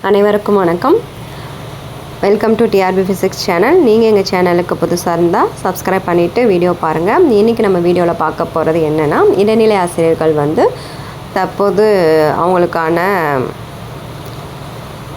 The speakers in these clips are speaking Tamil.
அனைவருக்கும் வணக்கம். Welcome to TRB physics channel. நீங்கள் எங்கள் சேனலுக்கு புதுசாக இருந்தால் சப்ஸ்கிரைப் பண்ணிவிட்டு வீடியோ பாருங்கள். இன்றைக்கி நம்ம வீடியோவில் பார்க்க போகிறது என்னென்னா, இடைநிலை ஆசிரியர்கள் தற்போது அவங்களுக்கான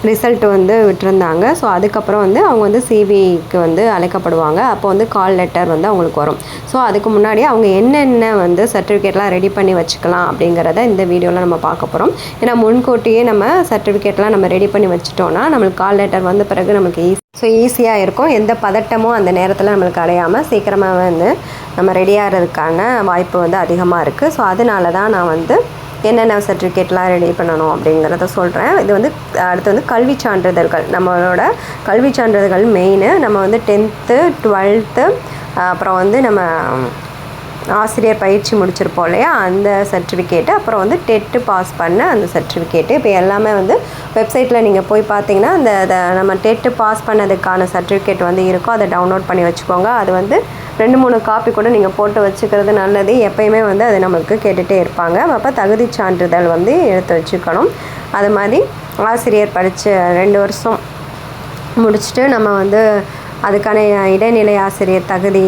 ரிசல்ட் விட்டிருந்தாங்க. ஸோ அதுக்கப்புறம் அவங்க சிவிக்கு அழைக்கப்படுவாங்க. அப்போ கால் லெட்டர் அவங்களுக்கு வரும். ஸோ அதுக்கு முன்னாடி அவங்க என்னென்ன சர்டிஃபிகேட்லாம் ரெடி பண்ணி வச்சுக்கலாம் அப்படிங்கிறத இந்த வீடியோவில் நம்ம பார்க்க போகிறோம். ஏன்னா முன்கூட்டியே நம்ம சர்டிஃபிகேட்லாம் நம்ம ரெடி பண்ணி வச்சுட்டோன்னா நம்மளுக்கு கால் லெட்டர் வந்த பிறகு நமக்கு ஈஸியாக இருக்கும். எந்த பதட்டமும் அந்த நேரத்தில் நம்மளுக்கு அடையாமல் சீக்கிரமாக நம்ம ரெடி ஆகிறதுக்கான வாய்ப்பு அதிகமாக இருக்குது. ஸோ அதனால தான் நான் என்னென்ன சர்டிஃபிகேட்லாம் ரெடி பண்ணணும் அப்படிங்கிறத சொல்கிறேன். இது அடுத்து கல்வி சான்றிதழ்கள். நம்மளோட கல்வி சான்றிதழ்கள் மெயின். நம்ம 10th 12th அப்புறம் நம்ம ஆசிரியர் பயிற்சி முடிச்சிருப்போம் இல்லையா, அந்த சர்டிஃபிகேட்டு, அப்புறம் டெட் பாஸ் பண்ண அந்த சர்டிஃபிகேட்டு. இப்போ எல்லாமே வெப்சைட்டில் நீங்கள் போய் பார்த்தீங்கன்னா அந்த நம்ம டெட்டு பாஸ் பண்ணதுக்கான சர்டிஃபிகேட் இருக்கும். அதை டவுன்லோட் பண்ணி வச்சுக்கோங்க. அது 2-3 காப்பி கூட நீங்கள் போட்டு வச்சுக்கிறது நல்லது. எப்போயுமே அது நம்மளுக்கு கேட்டுகிட்டே இருப்பாங்க. அப்போ தகுதி சான்றிதழ் எடுத்து வச்சுக்கணும். அது மாதிரி ஆசிரியர் படித்த 2 வருஷம் முடிச்சுட்டு நம்ம அதுக்கான இடைநிலை ஆசிரியர் தகுதி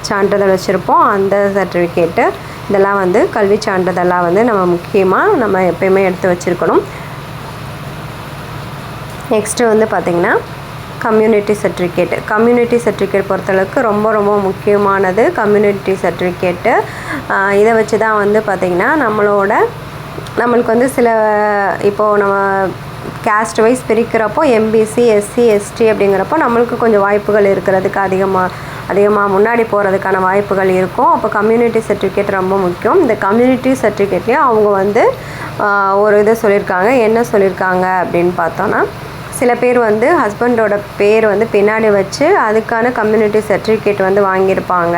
சான்றிதழ் வச்சுருப்போம். அந்த சர்டிஃபிகேட்டு இதெல்லாம் கல்வி சான்றிதழாக நம்ம முக்கியமாக நம்ம எப்போயுமே எடுத்து வச்சுருக்கணும். நெக்ஸ்ட்டு பார்த்திங்கன்னா கம்யூனிட்டி சர்டிஃபிகேட் பொறுத்தளவுக்கு ரொம்ப ரொம்ப முக்கியமானது கம்யூனிட்டி சர்டிஃபிகேட்டு. இதை வச்சு தான் பார்த்திங்கன்னா நம்மளுக்கு சில இப்போது நம்ம கேஸ்ட் வைஸ் பிரிக்கிறப்போ எம்பிசி எஸ்சி எஸ்டி அப்படிங்கிறப்போ நம்மளுக்கு கொஞ்சம் வாய்ப்புகள் இருக்கிறதுக்கு அதிகமாக முன்னாடி போகிறதுக்கான வாய்ப்புகள் இருக்கும். அப்போ கம்யூனிட்டி சர்டிஃபிகேட் ரொம்ப முக்கியம். இந்த கம்யூனிட்டி சர்டிஃபிகேட்லேயும் அவங்க ஒரு இதை சொல்லியிருக்காங்க. என்ன சொல்லியிருக்காங்க அப்படின்னு பார்த்தோன்னா, சில பேர் ஹஸ்பண்டோட பேர் பின்னாடி வச்சு அதுக்கான கம்யூனிட்டி சர்டிஃபிகேட் வாங்கியிருப்பாங்க.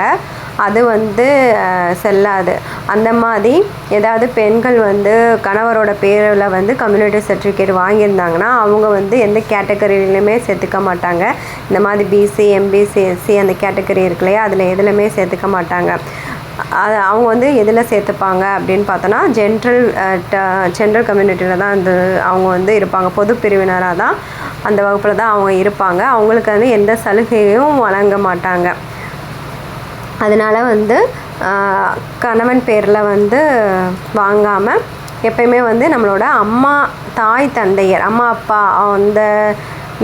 அது செல்லாது. அந்த மாதிரி ஏதாவது பெண்கள் கணவரோட பேரில் கம்யூனிட்டி சர்டிஃபிகேட் வாங்கியிருந்தாங்கன்னா அவங்க எந்த கேட்டகரியிலுமே சேர்த்துக்க மாட்டாங்க. இந்த மாதிரி பிசி எம்பிசி எஸ்சி அந்த கேட்டகரி இருக்கு இல்லையா, அதில் எதுலையுமே சேர்த்துக்க மாட்டாங்க. அது அவங்க எதில் சேர்த்துப்பாங்க அப்படின்னு பார்த்தோன்னா ஜென்ரல் கம்யூனிட்டியில் தான் அவங்க இருப்பாங்க. பொது பிரிவினராக தான் அந்த வகுப்பில் தான் அவங்க இருப்பாங்க. அவங்களுக்கு எந்த சலுகையும் வழங்க மாட்டாங்க. அதனால் கணவன் பேரில் வாங்காமல் எப்பயுமே நம்மளோட தாய் தந்தையர் அம்மா அப்பா அந்த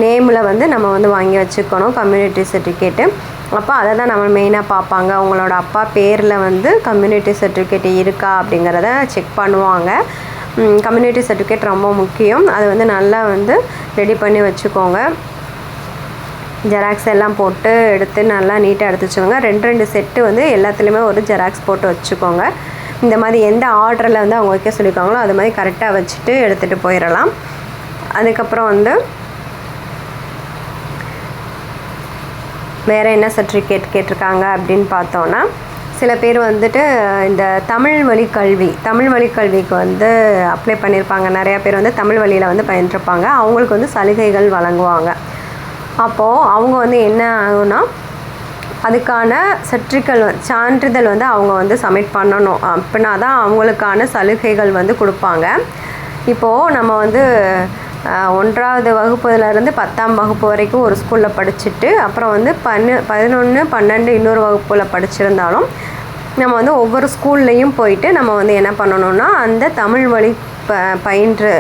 நேமில் நம்ம வாங்கி வச்சுக்கணும் கம்யூனிட்டி சர்டிஃபிகேட்டு. அப்போ அதை தான் நம்ம மெயினாக பார்ப்பாங்க. அவங்களோட அப்பா பேரில் கம்யூனிட்டி சர்டிஃபிகேட் இருக்கா அப்படிங்கிறத செக் பண்ணுவாங்க. கம்யூனிட்டி சர்டிஃபிகேட் ரொம்ப முக்கியம். அது நல்லா ரெடி பண்ணி வச்சுக்கோங்க. ஜெராக்ஸ் எல்லாம் போட்டு எடுத்து நல்லா நீட்டாக எடுத்து வச்சுக்கோங்க. 2 செட்டு எல்லாத்துலேயுமே ஒரு ஜெராக்ஸ் போட்டு வச்சுக்கோங்க. இந்த மாதிரி எந்த ஆர்டரில் அவங்க வைக்க சொல்லியிருக்காங்களோ அது மாதிரி கரெக்டாக வச்சுட்டு எடுத்துகிட்டு போயிடலாம். அதுக்கப்புறம் வேறு என்ன சர்டிஃபிகேட் கேட்டிருக்காங்க அப்படின்னு பார்த்தோன்னா, சில பேர் இந்த தமிழ் வழி கல்விக்கு அப்ளை பண்ணியிருப்பாங்க. நிறையா பேர் தமிழ் வழியில் பயின்றிருப்பாங்க. அவங்களுக்கு சலுகைகள் வழங்குவாங்க. அப்போது அவங்க என்ன ஆகும்னா, அதுக்கான சான்றிதழ் அவங்க சப்மிட் பண்ணணும். அப்படின்னா தான் அவங்களுக்கான சலுகைகள் கொடுப்பாங்க. இப்போது நம்ம 1வது வகுப்புலேருந்து 10ஆம் வகுப்பு வரைக்கும் ஒரு ஸ்கூலில் படிச்சுட்டு அப்புறம் 11 12 இன்னொரு வகுப்பில் படிச்சிருந்தாலும் நம்ம ஒவ்வொரு ஸ்கூல்லையும் போயிட்டு நம்ம என்ன பண்ணணும்னா, அந்த தமிழ் வழி பயின்று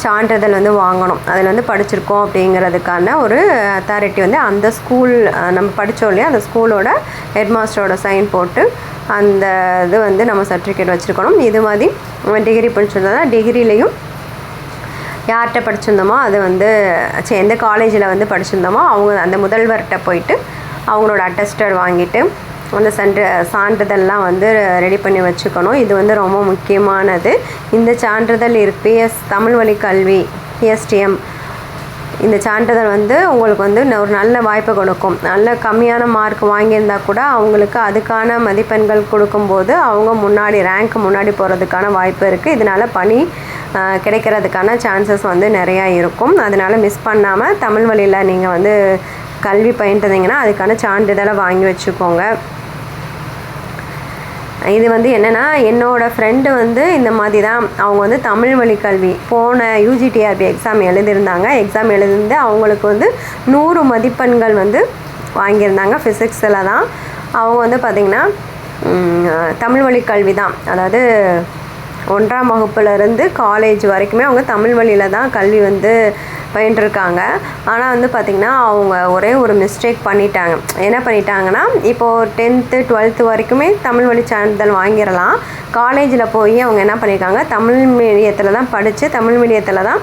சான்றிதழ் வாங்கணும். அதில் படிச்சிருக்கோம் அப்படிங்கிறதுக்கான ஒரு அத்தாரிட்டி அந்த ஸ்கூல் நம்ம படித்தோம் இல்லையா, அந்த ஸ்கூலோட ஹெட்மாஸ்டரோட சைன் போட்டு அந்த இது நம்ம சர்டிஃபிகேட் வச்சுருக்கணும். இது மாதிரி டிகிரி படிச்சிருந்தோம்னா டிகிரிலையும் யார்கிட்ட படிச்சிருந்தோமோ அது எந்த காலேஜில் படிச்சிருந்தோமோ அவங்க அந்த முதல்வர்கிட்ட போயிட்டு அவங்களோட அட்டஸ்டட் வாங்கிட்டு அந்த சான்றிதழ்லாம் ரெடி பண்ணி வச்சுக்கணும். இது ரொம்ப முக்கியமானது. இந்த சான்றிதழ் பிஎஸ் தமிழ் வழி கல்வி பிஎஸ்டிஎம் இந்த சான்றிதழ் உங்களுக்கு ஒரு நல்ல வாய்ப்பை கொடுக்கும். நல்ல கம்மியான மார்க் வாங்கியிருந்தால் கூட அவங்களுக்கு அதுக்கான மதிப்பெண்கள் கொடுக்கும்போது அவங்க ரேங்க் முன்னாடி போகிறதுக்கான வாய்ப்பு இருக்குது. இதனால் பணி கிடைக்கிறதுக்கான சான்சஸ் நிறையா இருக்கும். அதனால் மிஸ் பண்ணாமல் தமிழ் வழியில் நீங்கள் கல்வி பயின்றதீங்கன்னா அதுக்கான சான்றிதழை வாங்கி வச்சுக்கோங்க. இது வந்து என்னென்னா, என்னோடய ஃப்ரெண்டு வந்து இந்த மாதிரி தான் அவங்க வந்து தமிழ் வழி கல்வி போன UGTRB எக்ஸாம் எழுதியிருந்தாங்க. எக்ஸாம் எழுதிருந்து அவங்களுக்கு வந்து 100 மதிப்பெண்கள் வந்து வாங்கியிருந்தாங்க. ஃபிசிக்ஸில் தான். அவங்க வந்து பார்த்திங்கன்னா தமிழ் வழி கல்வி தான், அதாவது 1ஆம் வகுப்புலேருந்து காலேஜ் வரைக்குமே அவங்க தமிழ் வழியில் தான் கல்வி வந்து பயின்றிருக்காங்க. ஆனால் வந்து பார்த்திங்கன்னா அவங்க ஒரே ஒரு மிஸ்டேக் பண்ணிட்டாங்க. என்ன பண்ணிட்டாங்கன்னா, இப்போது 10th 12th வரைக்குமே தமிழ் வழி சான்றிதழ் வாங்கிடலாம். காலேஜில் போய் அவங்க என்ன பண்ணியிருக்காங்க, தமிழ் மீடியத்தில் தான் படித்து தமிழ் மீடியத்தில் தான்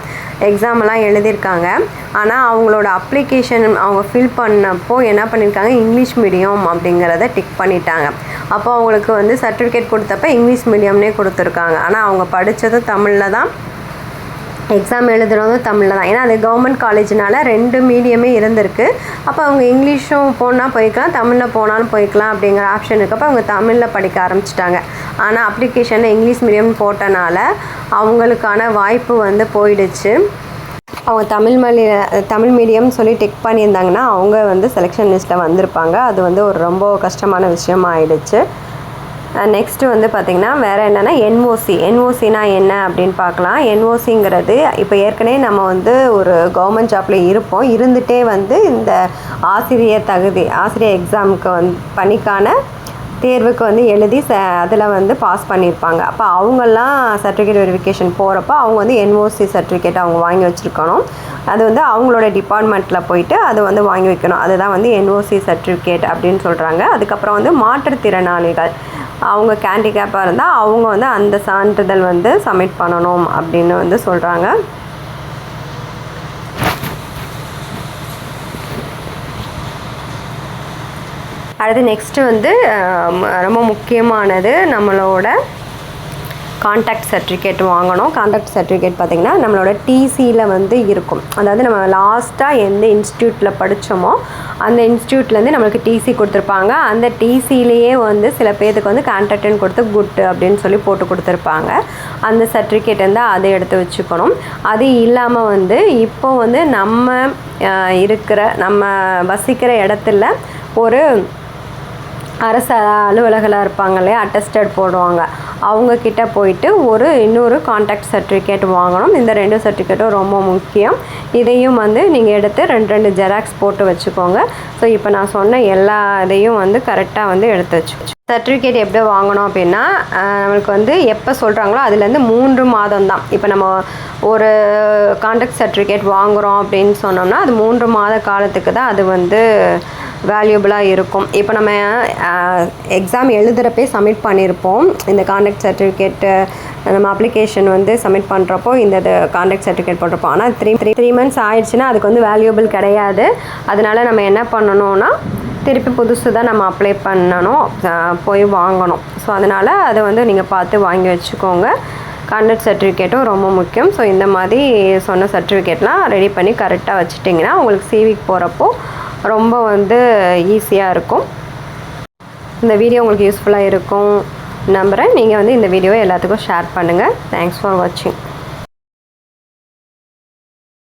எக்ஸாமெல்லாம் எழுதியிருக்காங்க. ஆனால் அவங்களோட அப்ளிகேஷன் அவங்க ஃபில் பண்ணப்போ என்ன பண்ணியிருக்காங்க, இங்கிலீஷ் மீடியம் அப்படிங்கிறத டிக் பண்ணிட்டாங்க. அப்போ அவங்களுக்கு வந்து சர்டிஃபிகேட் கொடுத்தப்ப இங்கிலீஷ் மீடியம்னே கொடுத்துருக்காங்க. ஆனால் அவங்க படித்ததும் தமிழில் தான், எக்ஸாம் எழுதுறதும் தமிழில் தான். ஏன்னா அது கவர்மெண்ட் காலேஜ்னால 2 மீடியமே இருந்திருக்கு. அப்போ அவங்க இங்கிலீஷும் போனால் போய்க்கலாம், தமிழில் போனாலும் போய்க்கலாம் அப்படிங்கிற ஆப்ஷன் இருக்கப்போ அவங்க தமிழில் படிக்க ஆரம்பிச்சிட்டாங்க. ஆனால் அப்ளிகேஷனில் இங்கிலீஷ் மீடியம் போட்டனால அவங்களுக்கான வாய்ப்பு வந்து போயிடுச்சு. அவங்க தமிழ் மீடியம்னு சொல்லி டிக் பண்ணியிருந்தாங்கன்னா அவங்க வந்து செலெக்ஷன் லிஸ்ட்டில் வந்திருப்பாங்க. அது வந்து ஒரு ரொம்ப கஷ்டமான விஷயமா ஆயிடுச்சு. நெக்ஸ்ட்டு வந்து பார்த்திங்கன்னா வேறு என்னென்னா என்ஓசினா என்ன அப்படின்னு பார்க்கலாம். என்ஓசிங்கிறது இப்போ ஏற்கனவே நம்ம வந்து ஒரு கவர்மெண்ட் ஜாப்பில் இருந்துகிட்டே வந்து இந்த ஆசிரியர் எக்ஸாமுக்கு பணிக்கான தேர்வுக்கு வந்து எழுதி அதில் வந்து பாஸ் பண்ணியிருப்பாங்க. அப்போ அவங்கெல்லாம் சர்டிஃபிகேட் வெரிஃபிகேஷன் போகிறப்போ அவங்க வந்து என்ஓசி சர்டிஃபிகேட் அவங்க வாங்கி வச்சுருக்கணும். அது வந்து அவங்களோட டிபார்ட்மெண்ட்டில் போயிட்டு அது வந்து வாங்கி வைக்கணும். அதுதான் வந்து என்ஓசி சர்டிஃபிகேட் அப்படின்னு சொல்கிறாங்க. அதுக்கப்புறம் வந்து மாற்றுத்திறனாளிகள் அவங்க ஹேண்டிகேப்பாக இருந்தால் அவங்க வந்து அந்த சான்றிதழ் வந்து சப்மிட் பண்ணணும் அப்படின்னு வந்து சொல்கிறாங்க. அடுத்து நெக்ஸ்ட்டு வந்து ரொம்ப முக்கியமானது நம்மளோட கான்டாக்ட் சர்டிஃபிகேட் வாங்கணும். கான்டாக்ட் சர்டிஃபிகேட் பார்த்திங்கன்னா நம்மளோட டிசியில் வந்து இருக்கும். அதாவது நம்ம லாஸ்ட்டாக எந்த இன்ஸ்டியூட்டில் படித்தோமோ அந்த இன்ஸ்டியூட்லேருந்து நம்மளுக்கு டிசி கொடுத்துருப்பாங்க. அந்த டிசிலேயே வந்து சில பேருக்கு வந்து கான்டாக்ட்னு கொடுத்து குட் அப்படின்னு சொல்லி போட்டு கொடுத்துருப்பாங்க. அந்த சர்டிஃபிகேட் வந்து அதை எடுத்து வச்சுக்கணும். அது இல்லாமல் வந்து இப்போ வந்து நம்ம வசிக்கிற இடத்துல ஒரு அரசு அலுவலகளாக இருப்பாங்க இல்லையா, அட்டஸ்டட் போடுவாங்க. அவங்கக்கிட்ட போயிட்டு இன்னொரு கான்டாக்ட் சர்டிஃபிகேட் வாங்கணும். இந்த 2 சர்டிஃபிகேட்டும் ரொம்ப முக்கியம். இதையும் வந்து நீங்கள் எடுத்து 2 ஜெராக்ஸ் போட்டு வச்சுக்கோங்க. ஸோ இப்போ நான் சொன்ன எல்லா இதையும் வந்து கரெக்டாக வந்து எடுத்து வச்சுக்கோங்க. சர்டிஃபிகேட் எப்படி வாங்கணும் அப்படின்னா, நம்மளுக்கு வந்து எப்போ சொல்கிறாங்களோ அதுலேருந்து 3 மாதம் தான். இப்போ நம்ம ஒரு கான்டாக்ட் சர்டிஃபிகேட் வாங்குகிறோம் அப்படின்னு சொன்னோம்னா அது 3 மாத காலத்துக்கு தான் அது வந்து வேல்யூபிளாக இருக்கும். இப்போ நம்ம எக்ஸாம் எழுதுகிறப்பே சப்மிட் பண்ணியிருப்போம் இந்த கான்டாக்ட் சர்டிஃபிகேட்டு. நம்ம அப்ளிகேஷன் வந்து சப்மிட் பண்ணுறப்போ இந்த கான்டாக்ட் சர்டிஃபிகேட் போட்டிருப்போம். ஆனால் 3 மந்த்ஸ் ஆயிடுச்சுன்னா அதுக்கு வந்து வேல்யூபிள் கிடையாது. அதனால நம்ம என்ன பண்ணணும்னா திருப்பி புதுசு தான் நம்ம அப்ளை பண்ணணும், போய் வாங்கணும். ஸோ அதனால் அதை வந்து நீங்கள் பார்த்து வாங்கி வச்சுக்கோங்க. கான்டாக்ட் சர்டிஃபிகேட்டும் ரொம்ப முக்கியம். ஸோ இந்த மாதிரி சொன்ன சர்டிஃபிகேட்லாம் ரெடி பண்ணி கரெக்டாக வச்சுட்டிங்கன்னா உங்களுக்கு சிவிக்கு போகிறப்போ ரொம்ப வந்து ஈஸியாக இருக்கும். இந்த வீடியோ உங்களுக்கு யூஸ்ஃபுல்லாக இருக்கும் நம்புகிறேன். நீங்கள் வந்து இந்த வீடியோவை எல்லாத்துக்கும் ஷேர் பண்ணுங்கள். தேங்க்ஸ் ஃபார் வாட்சிங்.